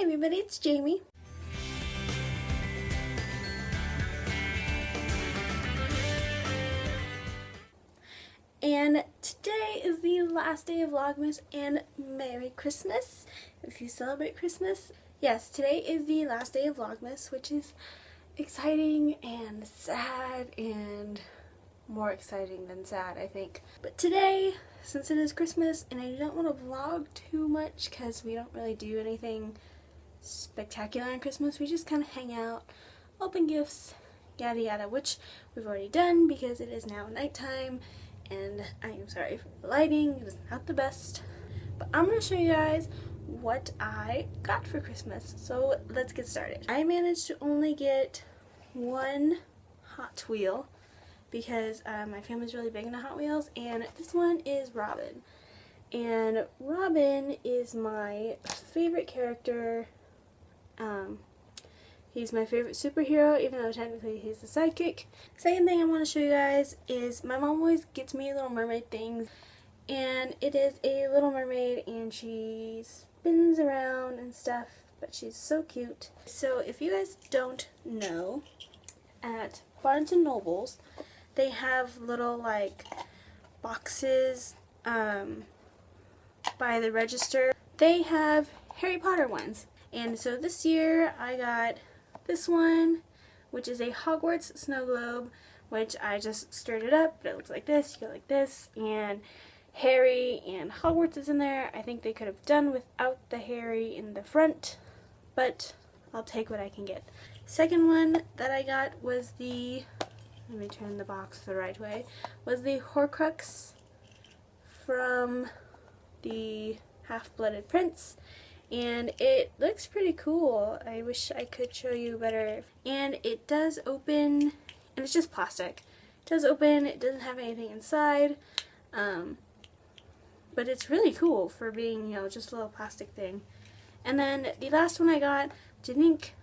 Hey everybody, it's Jamie. And today is the last day of Vlogmas, and Merry Christmas if you celebrate Christmas. Yes, today is the last day of Vlogmas, which is exciting and sad and more exciting than sad, I think. But today, since it is Christmas and I don't want to vlog too much because we don't really do anything spectacular on Christmas, we just kind of hang out, open gifts, yada yada, which we've already done because it is now nighttime. And I am sorry for the lighting, it is not the best. But I'm going to show you guys what I got for Christmas. So let's get started. I managed to only get one Hot Wheel because my family's really big into Hot Wheels. And this one is Robin. And Robin is my favorite character. He's my favorite superhero, even though technically he's the sidekick. Second thing I want to show you guys is my mom always gets me Little Mermaid things. And it is a Little Mermaid and she spins around and stuff, but she's so cute. So if you guys don't know, at Barnes & Noble's, they have little like boxes by the register. They have Harry Potter ones. And so this year I got this one, which is a Hogwarts snow globe, which I just stirred it up, but it looks like this, you go like this, and Harry and Hogwarts is in there. I think they could have done without the Harry in the front, but I'll take what I can get. Second one that I got was the, let me turn the box the right way, was the Horcrux from the Half-Blooded Prince. And it looks pretty cool. I wish I could show you better. And it does open, and it's just plastic. It does open, it doesn't have anything inside. But it's really cool for being, you know, just a little plastic thing. And then the last one I got, which I think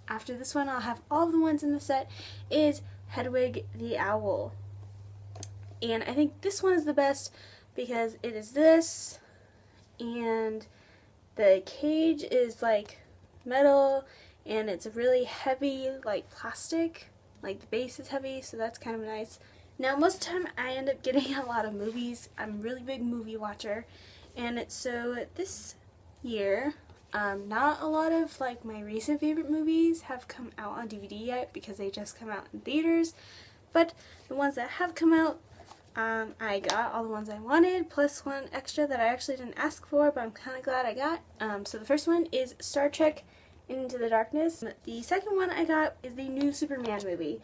after this one I'll have all the ones in the set, is Hedwig the Owl. And I think this one is the best because it is this, and the cage is like metal and it's really heavy, like plastic. Like the base is heavy, so that's kind of nice. Now most of the time I end up getting a lot of movies. I'm a really big movie watcher. And so this year, not a lot of like my recent favorite movies have come out on DVD yet because they just come out in theaters. But the ones that have come out, I got all the ones I wanted, plus one extra that I actually didn't ask for, but I'm kind of glad I got. So the first one is Star Trek Into the Darkness. The second one I got is the new Superman movie.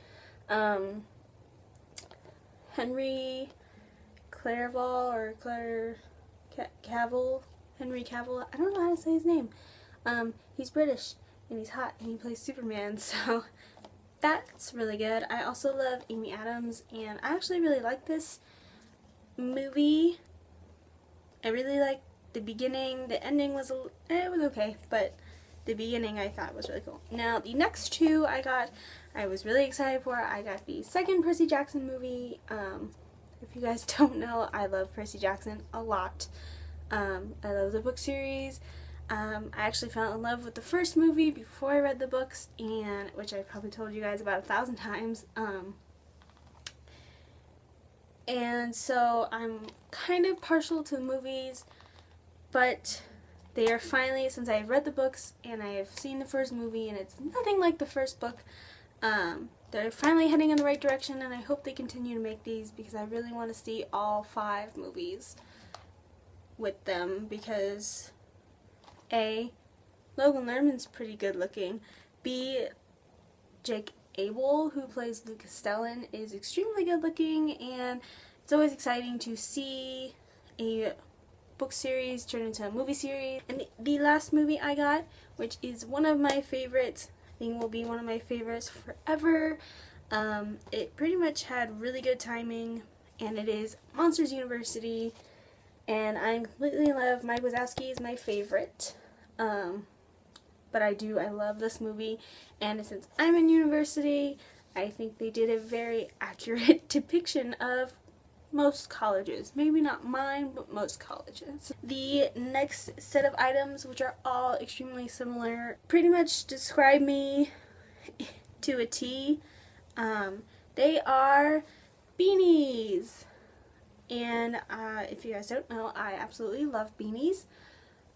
Henry Cavill, or Cavill, Henry Cavill, I don't know how to say his name. He's British, and he's hot, and he plays Superman, so that's really good. I also love Amy Adams, and I actually really like this movie. I really liked the beginning. The ending was it was okay, but the beginning I thought was really cool. Now the next two I was really excited for. I got the second Percy Jackson movie. If you guys don't know, I love Percy Jackson a lot. I love the book series. I actually fell in love with the first movie before I read the books, and which I've probably told you guys about 1,000 times. And so I'm kind of partial to the movies, but they are finally, since I've read the books and I have seen the first movie and it's nothing like the first book, they're finally heading in the right direction, and I hope they continue to make these because I really want to see all 5 movies with them because A, Logan Lerman's pretty good looking. B, Jake Abel, who plays Luke Castellan, is extremely good looking, and it's always exciting to see a book series turn into a movie series. And the last movie I got, which is one of my favorites, I think will be one of my favorites forever. It pretty much had really good timing, and it is Monsters University. And I completely in love. Mike Wazowski is my favorite. But I love this movie. And since I'm in university, I think they did a very accurate depiction of most colleges. Maybe not mine, but most colleges. The next set of items, which are all extremely similar, pretty much describe me to a T. They are beanies. And if you guys don't know, I absolutely love beanies.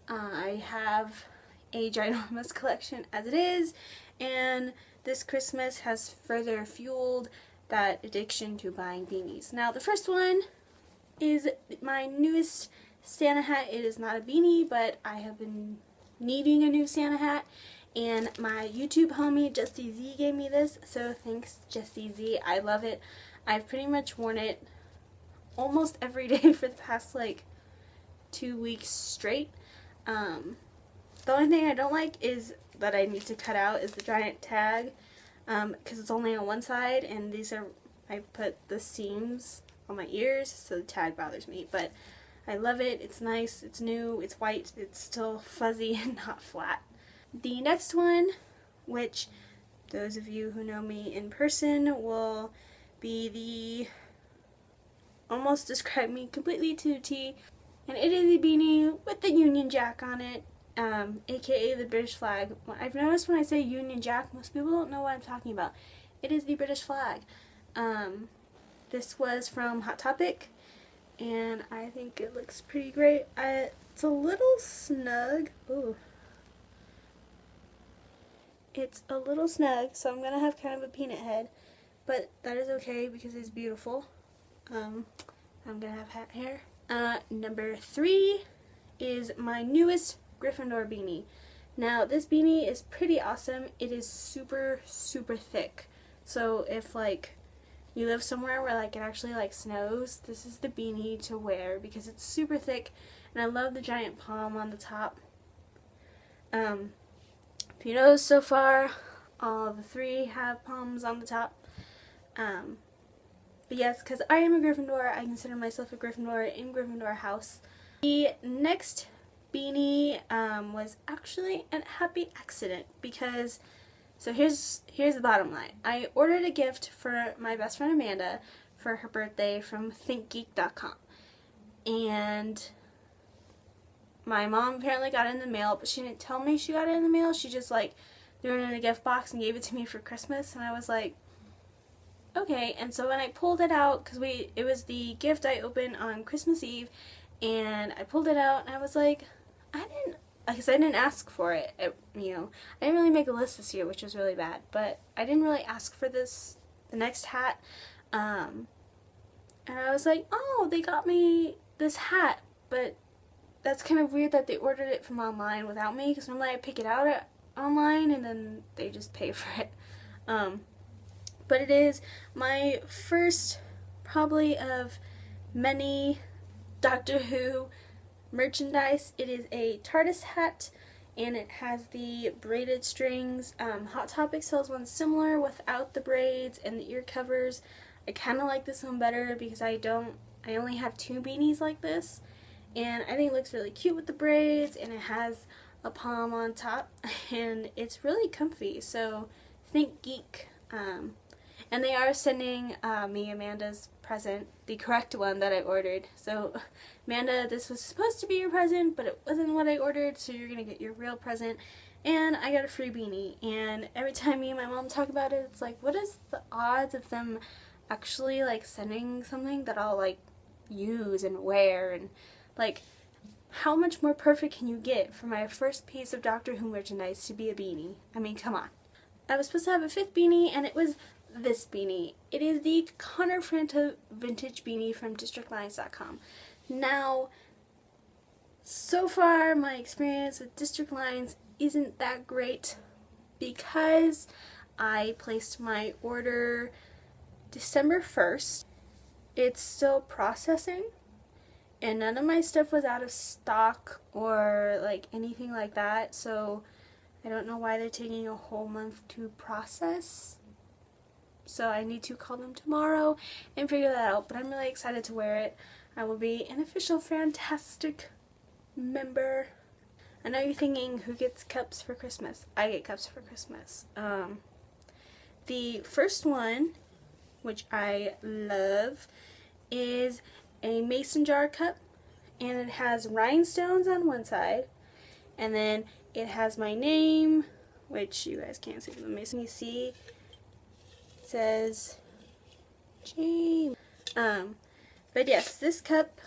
I have a ginormous collection as it is, and this Christmas has further fueled that addiction to buying beanies. Now, the first one is my newest Santa hat. It is not a beanie, but I have been needing a new Santa hat, and my YouTube homie Justy Z gave me this, so thanks Justy Z. I love it. I've pretty much worn it almost every day for the past like 2 weeks straight. The only thing I don't like is that I need to cut out is the giant tag, because it's only on one side, and these are, I put the seams on my ears, so the tag bothers me, but I love it. It's nice, it's new, it's white, it's still fuzzy and not flat. The next one, which those of you who know me in person will be the, almost describe me completely to a T, and it is a beanie with the Union Jack on it, aka the British flag. I've noticed when I say Union Jack, most people don't know what I'm talking about. It is the British flag. This was from Hot Topic, and I think it looks pretty great. It's a little snug. Ooh. It's a little snug, so I'm gonna have kind of a peanut head, but that is okay because it's beautiful. I'm gonna have hat hair. Number 3 is my newest Gryffindor beanie. Now, this beanie is pretty awesome. It is super, super thick. So if like you live somewhere where like it actually like snows, this is the beanie to wear because it's super thick, and I love the giant palm on the top. If you notice so far, all the 3 have palms on the top. But yes, because I am a Gryffindor, I consider myself a Gryffindor in Gryffindor house. The next beanie was actually a happy accident because, so here's the bottom line. I ordered a gift for my best friend Amanda for her birthday from thinkgeek.com, and my mom apparently got it in the mail, but she didn't tell me she got it in the mail. She just like threw it in a gift box and gave it to me for Christmas, and I was like, okay. And so when I pulled it out, because it was the gift I opened on Christmas Eve, and I pulled it out and I was like, I didn't ask for it. I didn't really make a list this year, which was really bad, but I didn't really ask for the next hat. And I was like, oh, they got me this hat, but that's kind of weird that they ordered it from online without me, because normally I pick it out online and then they just pay for it. But it is my first, probably of many Doctor Who merchandise. It is a TARDIS hat, and it has the braided strings. Hot Topic sells one similar without the braids and the ear covers. I kind of like this one better because I only have 2 beanies like this, and I think it looks really cute with the braids, and it has a palm on top, and it's really comfy. So think geek. And they are sending me Amanda's present, the correct one that I ordered. So Amanda, this was supposed to be your present, but it wasn't what I ordered, so you're gonna get your real present. And I got a free beanie, and every time me and my mom talk about it, it's like, what is the odds of them actually like sending something that I'll like use and wear, and like how much more perfect can you get for my first piece of Doctor Who merchandise to be a beanie? I mean, come on. I was supposed to have a 5th beanie, and it was this beanie. It is the Connor Franta vintage beanie from districtlines.com. Now, so far my experience with District Lines isn't that great because I placed my order December 1st. It's still processing, and none of my stuff was out of stock or like anything like that, so I don't know why they're taking a whole month to process. So I need to call them tomorrow and figure that out, but I'm really excited to wear it. I will be an official Fantastic member. I know you're thinking, who gets cups for Christmas? I get cups for Christmas. The first one, which I love, is a mason jar cup, and it has rhinestones on one side, and then it has my name, which you guys can't see the mason. You see, it says Jamie. But yes, this cup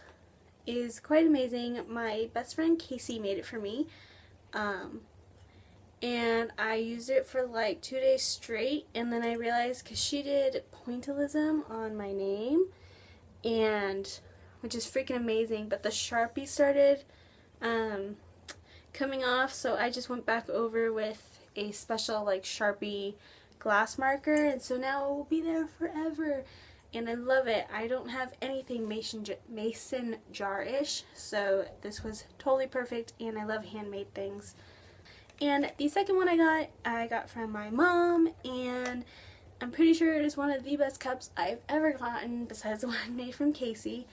is quite amazing. My best friend Casey made it for me. And I used it for like 2 days straight, and then I realized, because she did pointillism on my name, and which is freaking amazing, but the Sharpie started coming off, so I just went back over with a special like Sharpie glass marker, and so now it will be there forever, and I love it. I don't have anything mason jar-ish, so this was totally perfect, and I love handmade things. And the second one I got from my mom, and I'm pretty sure it is one of the best cups I've ever gotten besides the one made from Casey,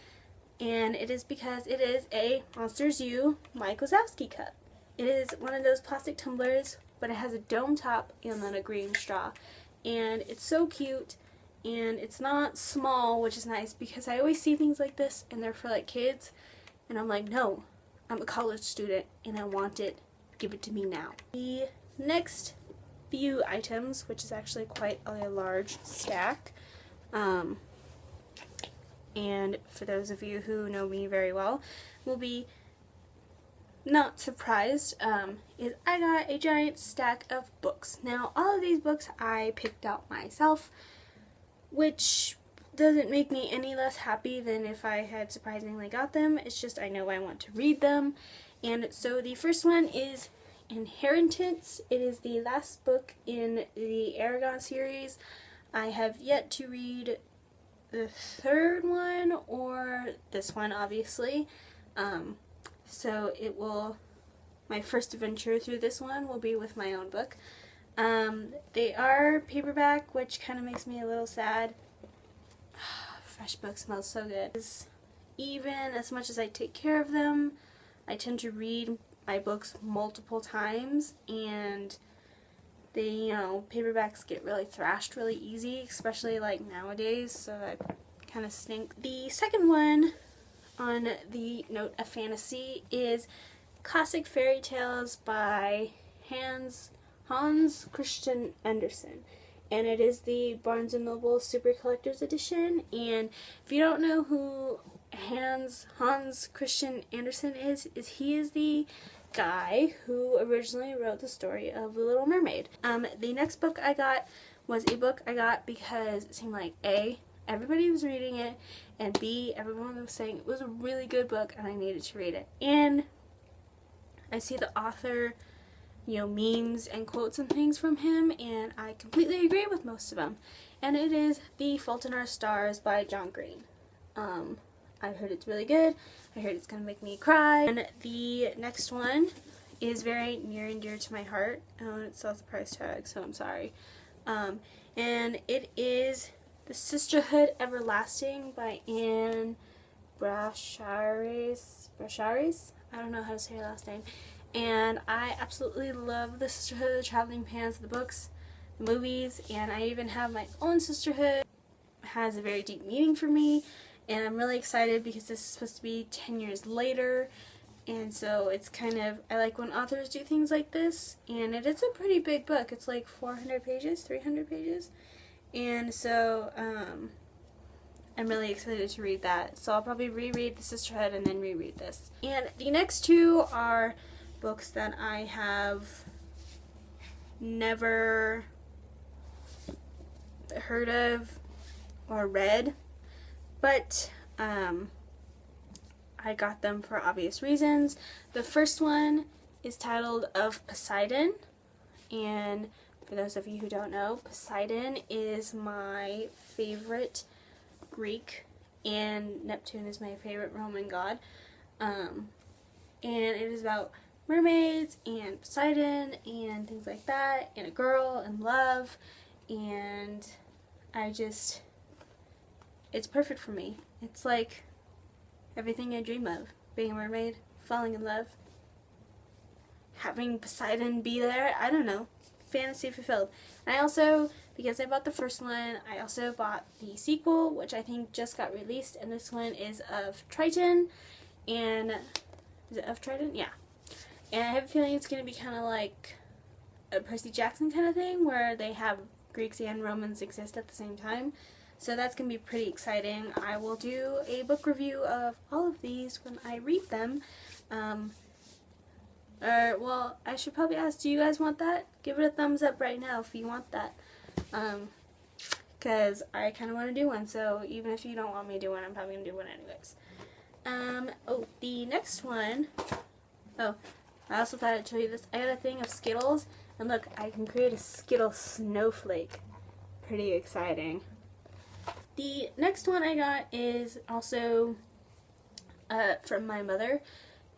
and it is because it is a Monsters U Mike Wazowski cup. It is one of those plastic tumblers, but it has a dome top and then a green straw, and it's so cute, and it's not small, which is nice because I always see things like this and they're for like kids, and I'm like, no, I'm a college student and I want it. Give it to me now. The next few items, which is actually quite a large stack, and for those of you who know me very well will be not surprised, is I got a giant stack of books. Now all of these books I picked out myself, which doesn't make me any less happy than if I had surprisingly got them. It's just I know I want to read them. And so the first one is Inheritance. It is the last book in the Aragon series. I have yet to read the third one or this one, obviously. So it will, my first adventure through this one will be with my own book. They are paperback, which kind of makes me a little sad. Fresh book smells so good. Even as much as I take care of them, I tend to read my books multiple times, and they, you know, paperbacks get really thrashed really easy, especially like nowadays, so I kind of stink. The second one on the note of fantasy is Classic Fairy Tales by Hans Christian Andersen, and it is the Barnes & Noble Super Collector's Edition. And if you don't know who Hans Christian Andersen is he is the guy who originally wrote the story of The Little Mermaid. The next book I got was a book I got because it seemed like A, everybody was reading it, and B, everyone was saying it was a really good book and I needed to read it. And I see the author, you know, memes and quotes and things from him, and I completely agree with most of them. And it is The Fault in Our Stars by John Green. I heard it's really good. I heard it's going to make me cry. And the next one is very near and dear to my heart. It sells the price tag, so I'm sorry. And it is The Sisterhood Everlasting by Anne Brasharis. I don't know how to say her last name. And I absolutely love The Sisterhood, the Traveling Pans, the books, the movies, and I even have my own sisterhood. It has a very deep meaning for me. And I'm really excited because this is supposed to be 10 years later, and so it's kind of, I like when authors do things like this, and it's a pretty big book. It's like 400 pages, 300 pages, and so I'm really excited to read that. So I'll probably reread The Sisterhood and then reread this. And the next two are books that I have never heard of or read. But I got them for obvious reasons. The first one is titled Of Poseidon, and for those of you who don't know, Poseidon is my favorite Greek, and Neptune is my favorite Roman god. And it is about mermaids and Poseidon and things like that, and a girl and love, and it's perfect for me. It's like everything I dream of. Being a mermaid, falling in love, having Poseidon be there, I don't know. fantasy fulfilled. And I also, because I bought the first one, I also bought the sequel, which I think just got released, and this one is of Triton, and is it of Triton? Yeah. And I have a feeling it's going to be kind of like a Percy Jackson kind of thing, where they have Greeks and Romans exist at the same time. So that's going to be pretty exciting. I will do a book review of all of these when I read them. Well, I should probably ask, do you guys want that? Give it a thumbs up right now if you want that. Because I kind of want to do one, so even if you don't want me to do one, I'm probably going to do one anyways. Oh, the next one, oh, I also thought I'd show you this. I got a thing of Skittles, and look, I can create a Skittle snowflake. Pretty exciting. The next one I got is also from my mother,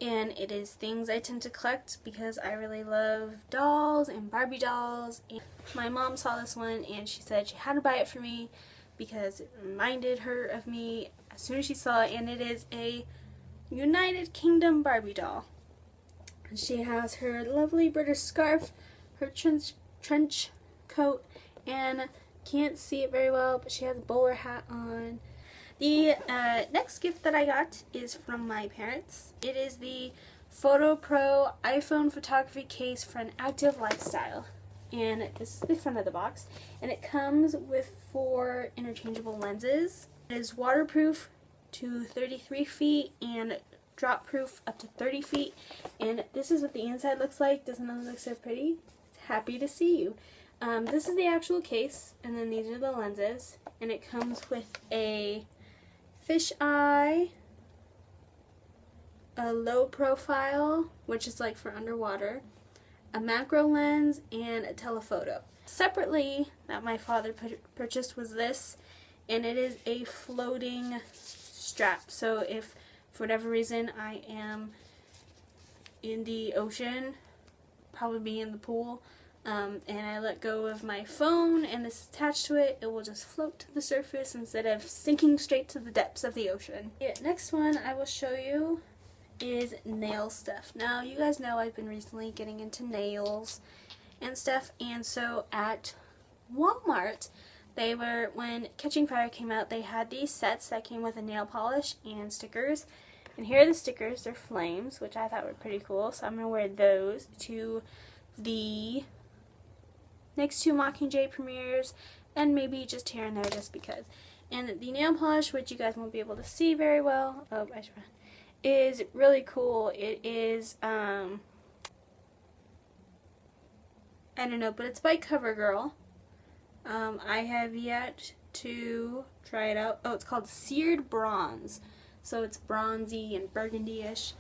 and it is things I tend to collect because I really love dolls and Barbie dolls. And my mom saw this one and she said she had to buy it for me because it reminded her of me as soon as she saw it, and it is a United Kingdom Barbie doll. She has her lovely British scarf, her trench coat, and can't see it very well, but she has a bowler hat on. The next gift that I got is from my parents. It is the Photo Pro iPhone photography case for an active lifestyle. And this is the front of the box. And it comes with 4 interchangeable lenses. It is waterproof to 33 feet and drop proof up to 30 feet. And this is what the inside looks like. Doesn't it look so pretty? Happy to see you. This is the actual case, and then these are the lenses, and it comes with a fisheye, a low profile, which is like for underwater, a macro lens, and a telephoto. Separately, that my father purchased was this, and it is a floating strap. So if for whatever reason I am in the ocean, probably be in the pool, and I let go of my phone and this is attached to it, it will just float to the surface instead of sinking straight to the depths of the ocean. The next one I will show you is nail stuff. Now, you guys know I've been recently getting into nails and stuff, and so at Walmart, when Catching Fire came out, they had these sets that came with a nail polish and stickers. And here are the stickers. They're flames, which I thought were pretty cool, so I'm going to wear those to the next 2 Mockingjay premieres, and maybe just here and there just because. And the nail polish, which you guys won't be able to see very well, is really cool. It is, I don't know, but it's by CoverGirl. I have yet to try it out. Oh, it's called Seared Bronze. So it's bronzy and burgundy-ish.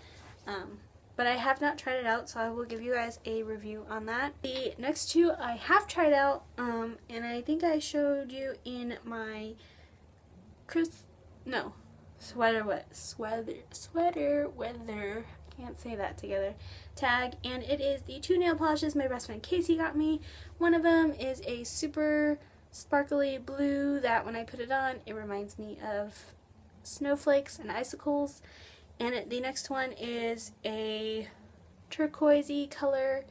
But I have not tried it out, so I will give you guys a review on that. The next 2 I have tried out, and I think I showed you in my sweater weather, can't say that together, tag, and it is the 2 nail polishes my best friend Casey got me. One of them is a super sparkly blue that when I put it on, it reminds me of snowflakes and icicles. And the next one is a turquoisey color,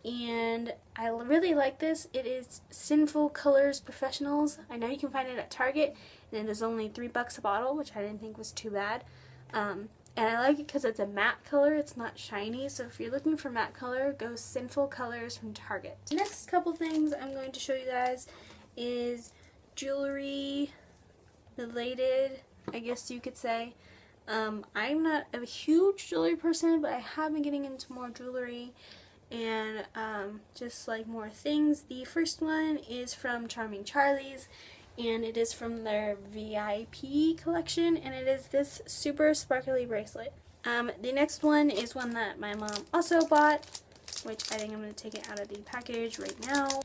and I really like this. It is Sinful Colors Professionals. I know you can find it at Target, and it is only $3 a bottle, which I didn't think was too bad. And I like it because it's a matte color. It's not shiny, so if you're looking for matte color, go Sinful Colors from Target. The next couple things I'm going to show you guys is jewelry related, I guess you could say. I'm not a huge jewelry person, but I have been getting into more jewelry and just like more things. The first one is from Charming Charlie's, and it is from their VIP collection, and it is this super sparkly bracelet. The next one is one that my mom also bought, which I think I'm going to take it out of the package right now.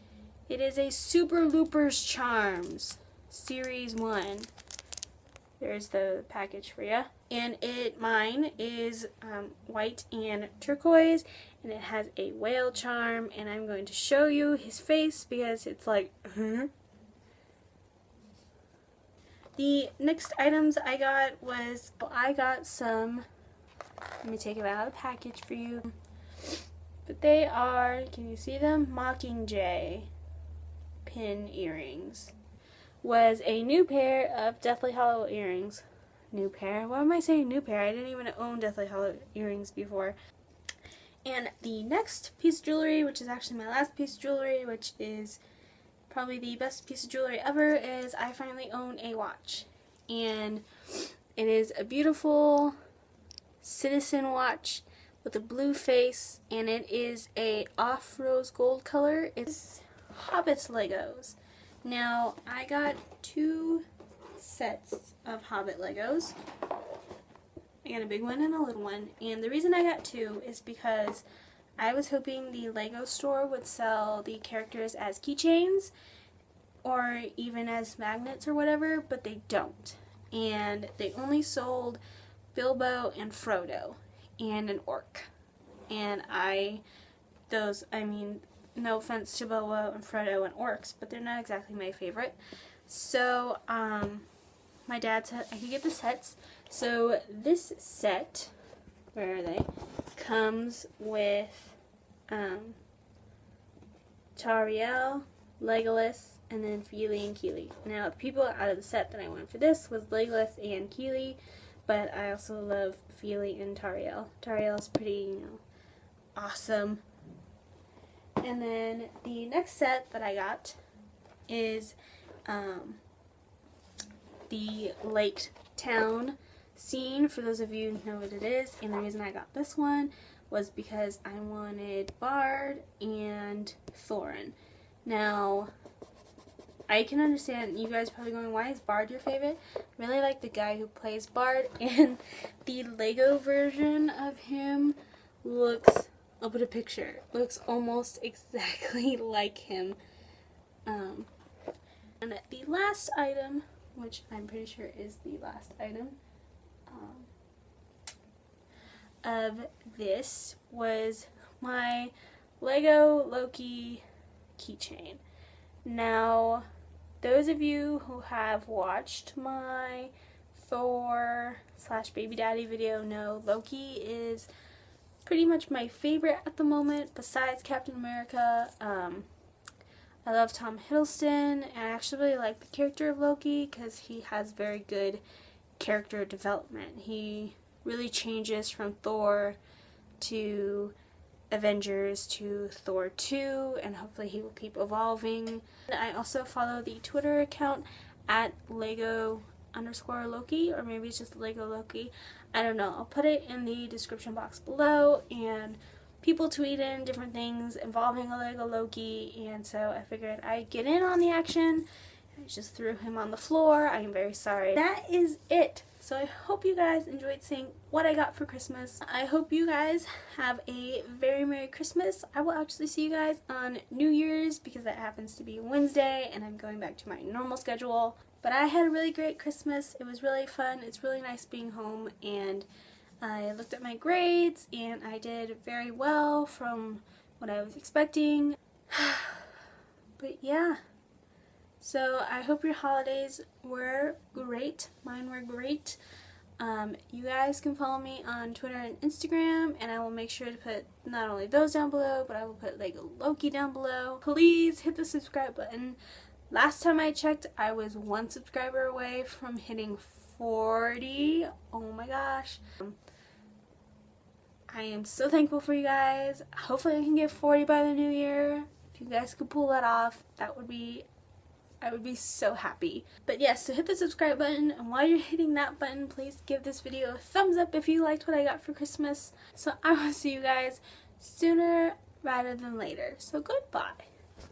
It is a Super Loopers Charms Series 1. There's the package for you. And mine is white and turquoise, and it has a whale charm, and I'm going to show you his face because it's like, huh? The next items I got was, let me take it out of the package for you. But they are, can you see them? Mockingjay pin earrings. Was a new pair of Deathly Hallow earrings. New pair? Why am I saying new pair? I didn't even own Deathly Hallow earrings before. And the next piece of jewelry, which is actually my last piece of jewelry, which is probably the best piece of jewelry ever, is I finally own a watch. And it is a beautiful citizen watch with a blue face, and it is a off rose gold color. It's Hobbit's Legos. Now, I got 2 sets of Hobbit Legos. I got a big one and a little one, and the reason I got 2 is because I was hoping the Lego store would sell the characters as keychains or even as magnets or whatever, but they don't. And they only sold Bilbo and Frodo and an orc. And no offense to Bilbo and Frodo and orcs, but they're not exactly my favorite. So, my dad said I could get the sets. So, this set, where are they? Comes with, Tauriel, Legolas, and then Fili and Kili. Now, the people out of the set that I wanted for this was Legolas and Kili, but I also love Fili and Tauriel. Tauriel's pretty, awesome. And then the next set that I got is the Lake Town scene, for those of you who know what it is. And the reason I got this one was because I wanted Bard and Thorin. Now, I can understand you guys probably going, why is Bard your favorite? I really like the guy who plays Bard, and the Lego version of him looks, I'll put a picture, looks almost exactly like him. And the last item, which I'm pretty sure is the last item of this, was my Lego Loki keychain. Now, those of you who have watched my Thor / Baby Daddy video know Loki is pretty much my favorite at the moment, besides Captain America. I love Tom Hiddleston, and I actually really like the character of Loki because he has very good character development. He really changes from Thor to Avengers to Thor 2, and hopefully he will keep evolving. I also follow the Twitter account at Lego_Loki, or maybe it's just Lego Loki. I don't know. I'll put it in the description box below, and people tweet in different things involving a Lego Loki, and so I figured I'd get in on the action. I just threw him on the floor. I am very sorry. That is it. So I hope you guys enjoyed seeing what I got for Christmas. I hope you guys have a very Merry Christmas. I will actually see you guys on New Year's because that happens to be Wednesday and I'm going back to my normal schedule. But I had a really great Christmas. It was really fun. It's really nice being home, and I looked at my grades and I did very well from what I was expecting. But yeah. So I hope your holidays were great. Mine were great. You guys can follow me on Twitter and Instagram, and I will make sure to put not only those down below, but I will put Lego Loki down below. Please hit the subscribe button. Last time I checked, I was 1 subscriber away from hitting 40. Oh my gosh. I am so thankful for you guys. Hopefully I can get 40 by the new year. If you guys could pull that off, I would be so happy. But yes, so hit the subscribe button, and while you're hitting that button, please give this video a thumbs up if you liked what I got for Christmas. So I will see you guys sooner rather than later. So goodbye.